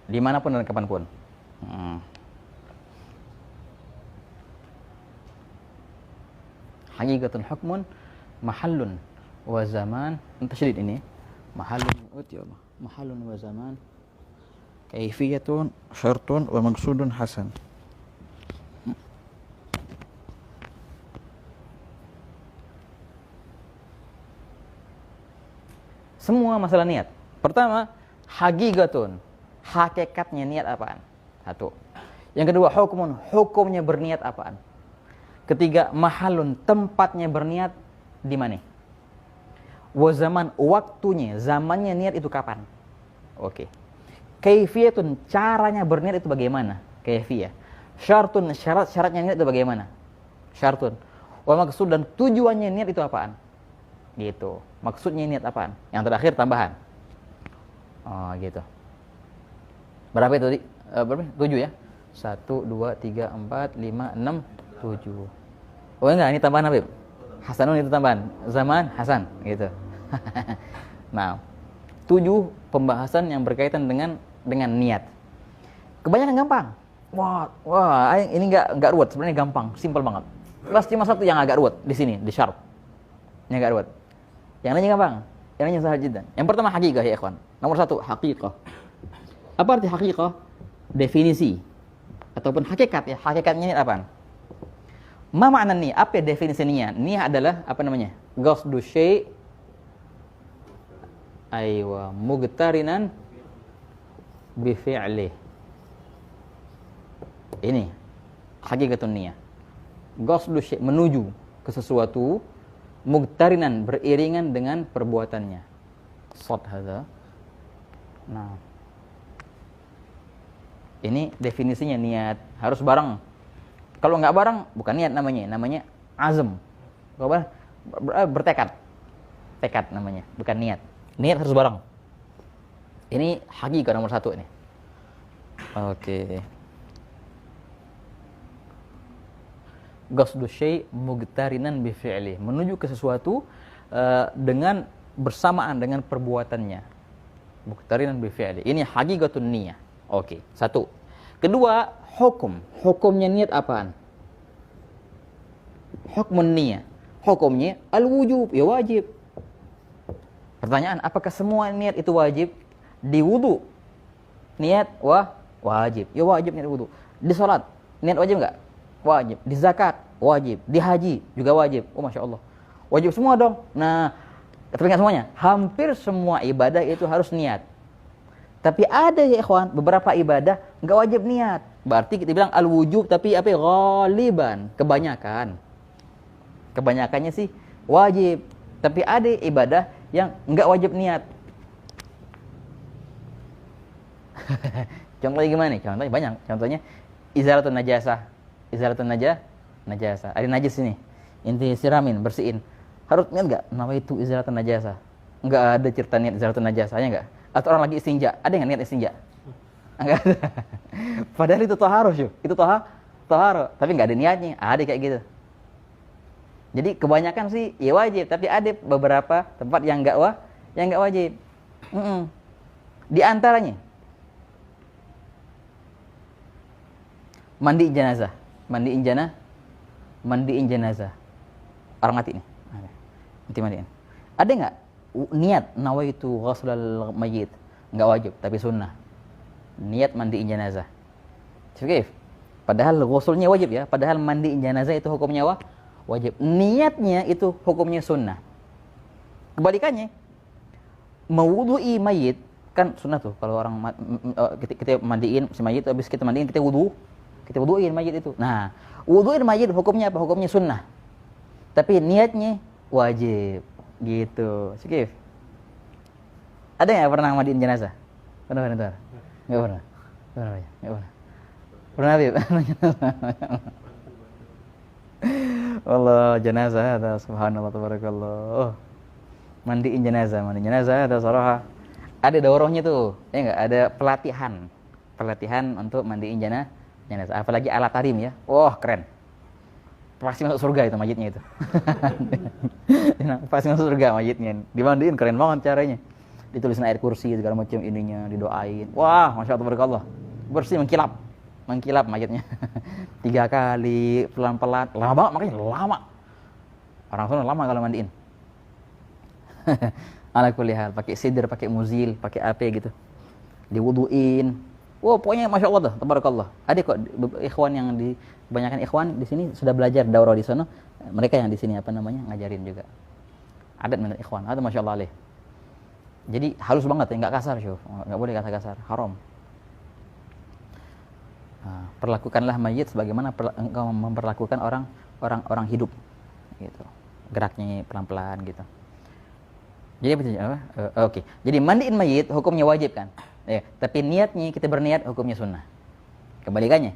dimanapun dan kapanpun. Haqiqatun hukmun mahallun wa zaman. Tasydid ini. Mahallun ya Allah. Mahallun wa zaman. Kaifiyatun syartun wa maqsudun hasan. Semua masalah niat. Pertama, haqiqatun. Hakikatnya niat apaan? Satu. Yang kedua, hukmun. Hukumnya berniat apaan? Ketiga, mahallun. Tempatnya berniat di mana? Wa zaman. Waktunya. Zamannya niat itu kapan? Oke. Kaifiyatun. Caranya berniat itu bagaimana? Kaifiyah. Syartun. Syarat-syaratnya niat itu bagaimana? Syartun. Wa maksud dan tujuannya niat itu apaan? Gitu. Maksudnya niat apaan? Yang terakhir tambahan. Oh, gitu. Berapa itu tadi? Berapa? 7 ya? 1, 2, 3, 4, 5, 6, 7. Oh enggak, ini tambahan Habib. Hasanun itu tambahan. Zaman Hasan, gitu. Nah, 7 pembahasan yang berkaitan dengan niat. Kebanyakan gampang. Wah, ini enggak ruwet, sebenarnya gampang, simpel banget. Kelas cuma satu yang agak ruwet di sini, di syarh. Yang agak ruwet. Yang lainnya gampang. Yang lainnya sahal jiddan. Yang pertama haqiqah ya ikhwan. Nomor 1 haqiqah. Apa arti haqiqah? Definisi ataupun hakikat ya. Hakikatnya niat apaan? Ma makna niat? Apa definisi niat? Niat adalah apa namanya? Qasdu syai' aywa mugtarinan bi fi'li. Ini hakikatun niat. Qasdu syai' menuju ke sesuatu, mugtarinan beriringan dengan perbuatannya. Shad hadza. Nah, ini definisinya niat, harus bareng. Kalau nggak bareng bukan niat namanya azm. Bertekad. Tekad namanya, bukan niat. Niat harus bareng. Ini hakikat nomor 1 ini. Oke. Qasdu syai' mugtarinan bi fi'li, menuju ke sesuatu dengan bersamaan dengan perbuatannya. Mugtarinan bi fi'li. Ini haqiqatun niyah. Oke, 1. Kedua, hukum. Hukumnya niat apaan? Hukmun niyah. Hukumnya al-wujub, ya wajib. Pertanyaan, apakah semua niat itu wajib? Di wudu niat wajib. Ya wajib niat wudu. Di salat niat wajib enggak? Wajib. Di zakat wajib. Di haji juga wajib. Oh Masya Allah, wajib semua dong. Nah, tapi nggak semuanya. Hampir semua ibadah itu harus niat. Tapi ada ya ikhwan, beberapa ibadah nggak wajib niat. Berarti kita bilang al-wujub, tapi apa? Ghaliban, kebanyakan. Kebanyakannya sih wajib. Tapi ada ibadah yang nggak wajib niat. Contohnya gimana nih? Contohnya banyak. Contohnya izalatun najasah. Izalatun najasah. Ada najis ini. Inti siramin, bersihin. Harus niat nggak? Nawaitu izalatun najasah. Nggak ada cerita niat izalatun najasahnya nggak? Atau orang lagi istinja, ada nggak niat istinja? Enggak ada. Padahal itu taharus yuk. Itu taharus, tapi nggak ada niatnya. Ada kayak gitu. Jadi kebanyakan sih ya wajib, tapi ada beberapa tempat yang nggak wajib. Di antaranya mandiin jenazah. Mandiin jenazah. Orang mati nih. Nanti mandiin. Ada nggak niat nawaitu ghuslal mayyit? Nggak wajib, tapi sunnah. Niat mandiin jenazah. Syukif. Padahal ghuslnya wajib ya. Padahal mandiin jenazah itu hukumnya wajib. Niatnya itu hukumnya sunnah. Kebalikannya, mewudu'i mayyit kan sunnah tuh. Kalau orang kita mandiin si mayyit, habis kita mandiin kita wudu'in mayyit itu. Nah, wudu'in mayyit hukumnya apa? Hukumnya sunnah. Tapi niatnya wajib. Gitu. Syukif. Ada nggak pernah mandiin jenazah? Pernah? Nggak pernah. Nggak pernah. Pernah Habib? Allah, jenazah ada subhanallah tabarakallah. Mandiin jenazah ada saraha. Ada daurahnya tuh. Ya enggak? Ada pelatihan untuk mandiin jenazah. Apalagi alat tarim ya. Wah, keren. Pasti masuk surga itu mayitnya itu. Pasti masuk surga mayitnya. Dimandiin keren banget caranya. ditulisin ayat kursi segala macam ininya, didoain. Wah, masya Allah tabarakallah. Bersih mengkilap mayatnya. 3 kali pelan-pelan, lama banget makanya lama. Orang sana lama kalau mandiin. Ala kulli hal, pakai sidr, pakai muzil, pakai apa gitu. Diwuduin. Wah, pokoknya masya Allah tuh, tabarakallah. Ada kok ikhwan yang di kebanyakan ikhwan di sini sudah belajar daurah di sana. Mereka yang di sini apa namanya ngajarin juga. Adat menurut ikhwan, ada masya Allah. Jadi halus banget ya, nggak kasar, syuf. Nggak boleh kata kasar, haram. Nah, perlakukanlah mayit sebagaimana engkau memperlakukan orang hidup, gitu. Geraknya pelan-pelan gitu. Jadi apa? Oke. Jadi mandiin mayit hukumnya wajib kan? Ya, tapi niatnya kita berniat hukumnya sunnah. Kebalikannya,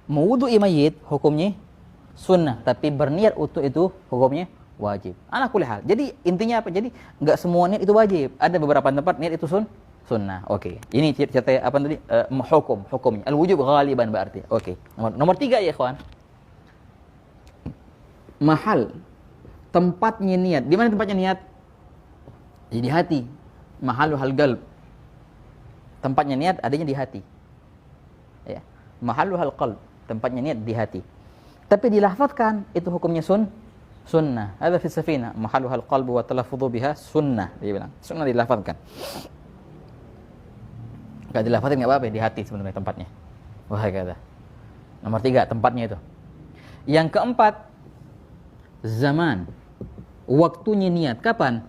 mewudu'i mayit hukumnya sunnah, tapi berniat untuk itu hukumnya wajib. Ala kulli hal. Jadi intinya apa? Jadi enggak semua niat itu wajib. Ada beberapa tempat niat itu sunnah. Oke. Ini cerita apa tadi? Hukumnya. Al-wujub ghaliban berarti. Oke. Nomor 3 ya, ikhwan. Mahal tempatnya niat. Di mana tempatnya niat? Di hati. Mahaluhal qalb. Tempatnya niat adanya di hati. Ya. Mahaluhal qalb. Tempatnya niat di hati. Tapi dilafazkan itu hukumnya sunnah. Ada fi safina mahaluhal qalbu wa talaffudhu biha sunnah, dia bilang. Sunnah dilafazkan. Enggak dilafazkan enggak apa-apa, di hati sebenarnya tempatnya. Wah, kata. Nomor 3 tempatnya itu. Yang keempat, zaman. Waktunya niat kapan?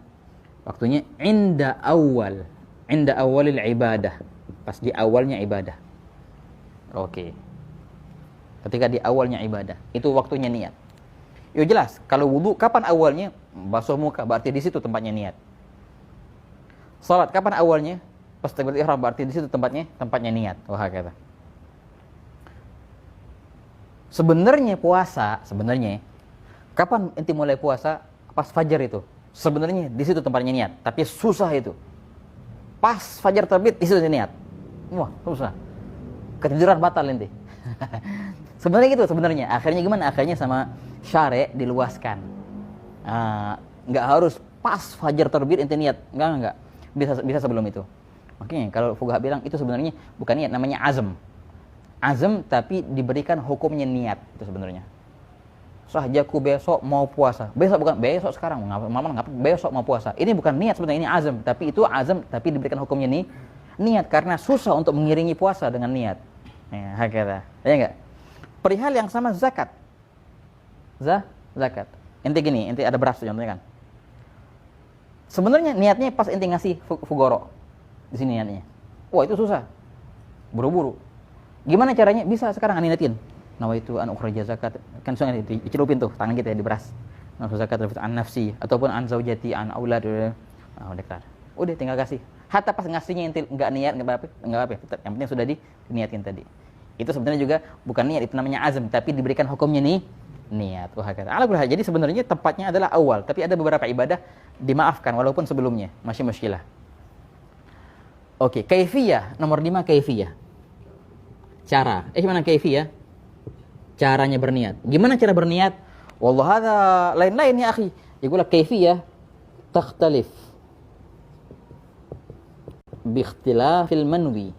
Waktunya inda awalil ibadah. Pas di awalnya ibadah. Oke. Ketika di awalnya ibadah, itu waktunya niat. Yo jelas, kalau wudu kapan awalnya? Basuh muka, berarti di situ tempatnya niat. Salat kapan awalnya? Pas takbiratul ihram, berarti di situ tempatnya niat. Wah, kata. Sebenarnya puasa, kapan inti mulai puasa? Pas fajar itu. Sebenarnya di situ tempatnya niat, tapi susah itu. Pas fajar terbit di situ niat. Wah, susah. Ketiduran batal inti. Sebenarnya gitu sebenarnya. Akhirnya gimana? Akhirnya sama syari' diluaskan. Nggak harus pas fajar terbit ente niat. Enggak. Bisa sebelum itu. Makanya kalau fuqaha bilang itu sebenarnya bukan niat, namanya azm. Azm tapi diberikan hukumnya niat itu sebenarnya. Sahjaku besok mau puasa. Besok bukan besok sekarang. Ngapa besok mau puasa. Ini bukan niat sebenarnya, ini azm, tapi itu azm tapi diberikan hukumnya niat karena susah untuk mengiringi puasa dengan niat. Ya, hakata. Ya enggak? Perihal yang sama zakat. Zakat. Ente gini, ente ada beras contohnya kan. Sebenarnya niatnya pas ente ngasih fugoro. Di sini niatnya. Wah, itu susah. Buru-buru. Gimana caranya? Bisa sekarang niatin. Nawaitu an ukhrija zakat. Kan soalnya dicelupin tuh tangan kita ya di beras. Nawaitu zakat an nafsi ataupun an zaujati an aulad. Udah tinggal kasih. Hatta pas ngasihnya ente enggak niat enggak apa-apa. Yang penting sudah diniatin tadi. Itu sebenarnya juga bukan niat, itu namanya azm, tapi diberikan hukumnya niat. Wah, kata. Alhamdulillah. Jadi sebenarnya tempatnya adalah awal, tapi ada beberapa ibadah dimaafkan walaupun sebelumnya masih muskilah. Oke, kaifiyah. Nomor 5 kaifiyah. Cara. Gimana kaifiyah? Caranya berniat. Gimana cara berniat? Wallah hadza lain-lain ya akhi. Yaqul kaifiyah takhtalif bi ikhtilafil manwi.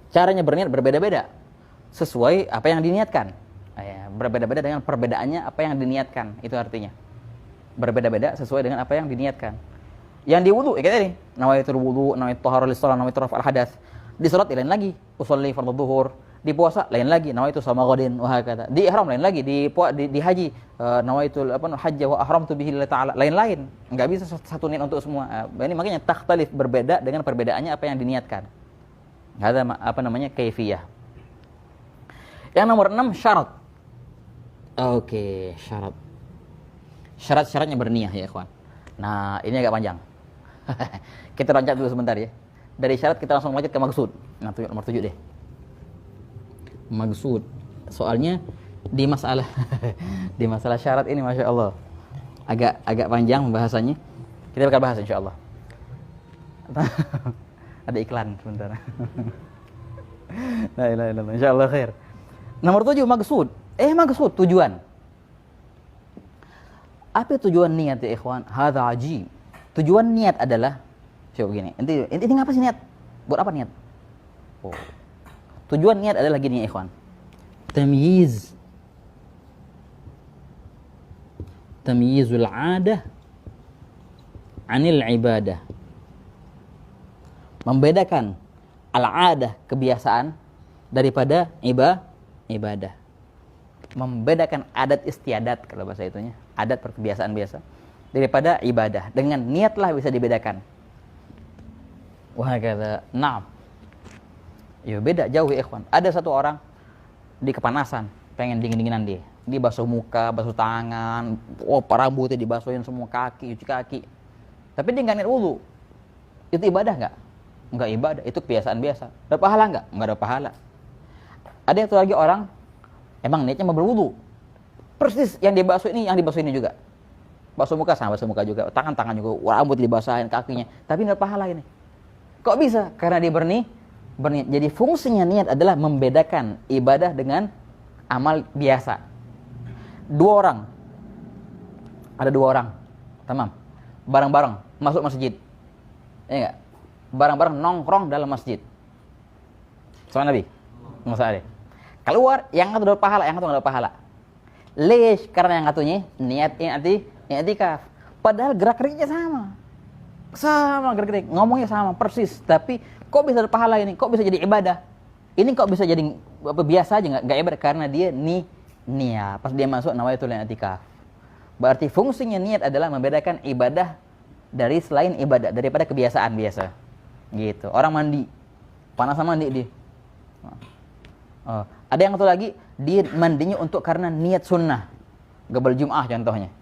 Caranya berniat berbeda-beda sesuai apa yang diniatkan. Berbeda-beda dengan perbedaannya apa yang diniatkan. Itu artinya berbeda-beda sesuai dengan apa yang diniatkan. Yang di wudu kayak tadi, nawaitul wudu, nawaitu tahara lis-shalah, nawaitu raf'al hadatsah. Di salat lain lagi, usolli fardhu dhuhur. Di puasa lain lagi, nawaitu shawma ghadin wa hakata. Di ihram lain lagi, di haji nawaitul hajja wa ahramtu bihi lillahi ta'ala. Lain-lain. Enggak bisa satu niat untuk semua. Ini makanya takhtalif, berbeda dengan perbedaannya apa yang diniatkan. Ada apa namanya kaifiyah. Yang nomor 6 syarat. Oke, syarat. Syarat-syaratnya berniat ya, ikhwan. Nah, ini agak panjang. Kita loncat dulu sebentar ya. Dari syarat kita langsung lanjut ke maksud. Nah, nomor 7 deh. Maksud. Soalnya di masalah di masalah syarat ini Masya Allah agak panjang bahasanya. Kita bakal bahas insyaallah. Ada iklan sebentar. La ilaha illallah. Insyaallah khair. Nomor 7 maksud. Maksud tujuan. Apa tujuan niat ya ikhwan? Hadza ajib. Tujuan niat adalah Coba begini. Inti ngapa sih niat? Buat apa niat? Oh. Tujuan niat adalah gini ya ikhwan. Tamyizul 'adah 'anil ibadah. Membedakan al-'adah, kebiasaan, daripada ibadah. Membedakan adat istiadat kalau bahasa itunya, adat perkebiasaan biasa, daripada ibadah. Dengan niatlah bisa dibedakan. Wah kata, nah, ya beda jauh ya ikhwan. Ada satu orang di kepanasan, pengen dingin-dinginan dia basuh muka, basuh tangan, rambutnya dibasuhin semua, kaki, cuci kaki. Tapi dia nggak niat wudu. Itu ibadah nggak? Nggak ibadah, itu kebiasaan biasa. Ada pahala nggak? Nggak ada pahala. Ada satu lagi orang, emang niatnya mau berwudu. Persis yang dibasuh ini juga. Basuh muka sama basuh muka juga, tangan juga, rambut dibasahin, kakinya. Tapi nggak pahala ini. Kok bisa? Karena dia berniat. Jadi fungsinya niat adalah membedakan ibadah dengan amal biasa. Ada dua orang, tamam, bareng-bareng masuk masjid, ya enggak? Bareng-bareng nongkrong dalam masjid. Sama Nabi, Musa. Keluar, yang satu dapat pahala, yang satu nggak dapat pahala. Lesh, karena yang satunya niat i'tikaf. Padahal gerak-geriknya sama gerak-gerik, ngomongnya sama persis, tapi kok bisa ada pahala ini? Kok bisa jadi ibadah? Ini kok bisa jadi biasa aja, nggak ibadah karena dia niat. Pas dia masuk nawaitul i'tikaf. Berarti fungsinya niat adalah membedakan ibadah dari selain ibadah, daripada kebiasaan biasa. Gitu. Orang mandi, panas sama mandi dia. Ada yang satu lagi, dia mandinya untuk karena niat sunnah. Gabal Jum'ah contohnya.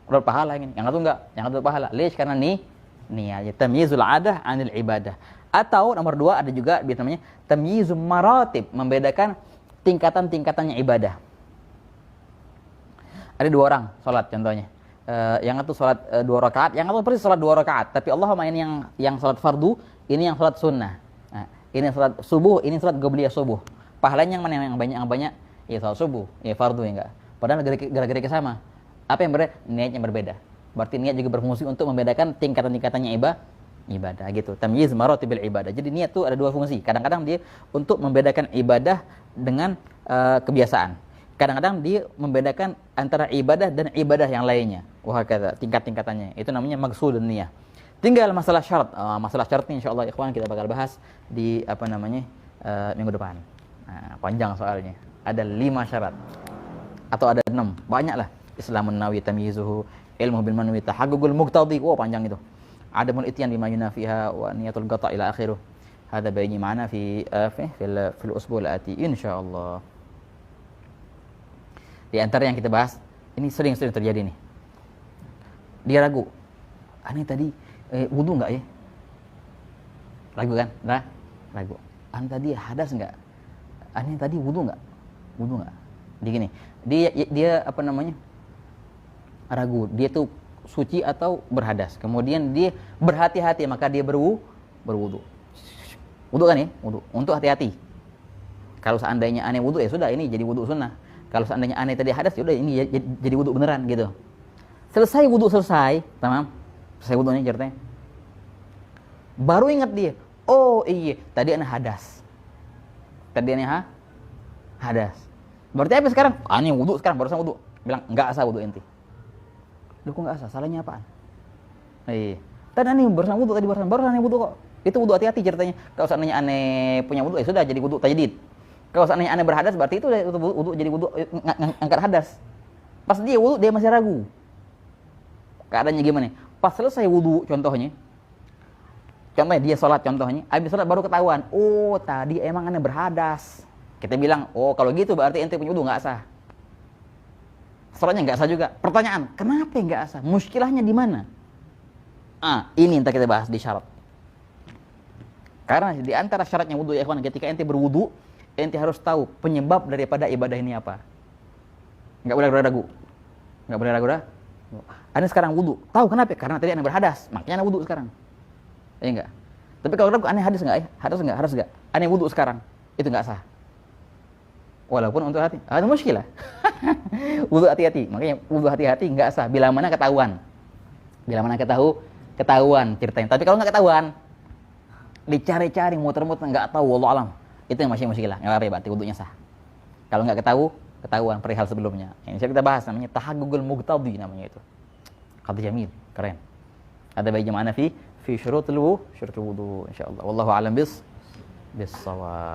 Udah pahala ini. Yang satu enggak, yang satu pahala. Lish karena niat. Tamyizul 'adah 'anil ibadah. Atau nomor 2 ada juga namanya tamyizul maratib, membedakan tingkatan-tingkatannya ibadah. Ada 2 orang sholat contohnya. Yang satu sholat 2 rakaat, yang satu persis sholat 2 rakaat. Tapi Allahumma ini yang sholat fardu, ini yang sholat sunnah. Nah, ini sholat subuh, ini sholat qobliyah subuh. Pahalanya yang mana yang banyak? Ya sholat subuh, ya fardu ya enggak. Padahal gara-gara sama. Apa yang berbeda? Niatnya berbeda. Berarti niat juga berfungsi untuk membedakan tingkatan-tingkatannya ibadah gitu. Tamyiz maratibil ibadah. Jadi niat itu ada 2 fungsi. Kadang-kadang dia untuk membedakan ibadah dengan kebiasaan. Kadang-kadang dia membedakan antara ibadah dan ibadah yang lainnya. Wah kata tingkat-tingkatannya. Itu namanya maksud dan niat. Tinggal masalah syarat. Masalah syarat ini insyaallah ikhwan kita bakal bahas di minggu depan. Nah, panjang soalnya. Ada 5 syarat. Atau ada 6. Banyaklah. Islamun nawi tamyizuhu, ilmu bil manwi tahaggugul muqtadi. Wah panjang itu. Adamul ityan bima yunafiha wa niyatul qata' ila akhirih. Hada bayni ma'ana fil usbu' al-ati insyaallah. Di antara yang kita bahas, ini sering-sering terjadi nih. Dia ragu. Ani tadi wudu enggak ya? Ragu kan? Nah, ragu. Ani tadi hadas enggak? Ani tadi wudu enggak? Wudu enggak? Gini. Dia ragu. Dia tuh suci atau berhadas. Kemudian dia berhati-hati, maka dia berwudu. Wudu kan ya? Wudu. Untuk hati-hati. Kalau seandainya aneh wudu ya sudah, ini jadi wudu sunnah. Kalau seandainya aneh tadi hadas ya udah ini jadi wudu beneran gitu. Selesai wudu tamam. Selesai wudunya ceritanya. Baru ingat dia, oh iya, tadi aneh hadas. Hadas. Berarti apa sekarang? Aneh wudu sekarang, barusan wudu. Bilang enggak sah wudu ente. Loh kok enggak sah? Salahnya apaan? Iya. Tadi aneh barusan aneh wudu kok. Itu wudu hati-hati ceritanya. Kalau seandainya aneh punya wudu ya sudah jadi wudu tajdid. Kalau seandainya aneh berhadas berarti itu wudu jadi wudu angkat hadas. Pas dia wudu dia masih ragu. Keadaannya gimana? Pas selesai wudu contohnya dia sholat contohnya, habis sholat baru ketahuan, oh tadi emang aneh berhadas. Kita bilang, oh kalau gitu berarti ente punya wudu nggak sah. Sholatnya nggak sah juga. Pertanyaan, kenapa nggak sah? Muskilahnya di mana? Ini yang kita bahas di syarat. Karena di antara syaratnya wudu ya ikhwan, ketika ente berwudu, ente harus tahu penyebab daripada ibadah ini apa. Nggak boleh ragu. Ane sekarang wudu, tahu kenapa? Karena tadi ane berhadas, makanya ane wudu sekarang. Ya enggak? Tapi kalau ragu, ane hadas enggak ya? Harus enggak? Ane wudu sekarang, itu enggak sah. Walaupun untuk hati, ada muskilah. Wudu hati-hati, makanya wudu hati-hati enggak sah. Bila mana ketahuan. ketahuan ceritanya. Tapi kalau nggak ketahuan, dicari-cari muter-muter nggak tahu, wallahu alam, itu yang masih muskilah, nggak apa-apa, berarti wudunya sah. Kalau nggak ketahuan perihal sebelumnya. Ini kita bahas namanya tahaggugul muqtadi namanya itu. Qadhi jamil, keren. Ada bayi jamaah fi syurutul wudu insyaallah. Wallahu alam bis shawab.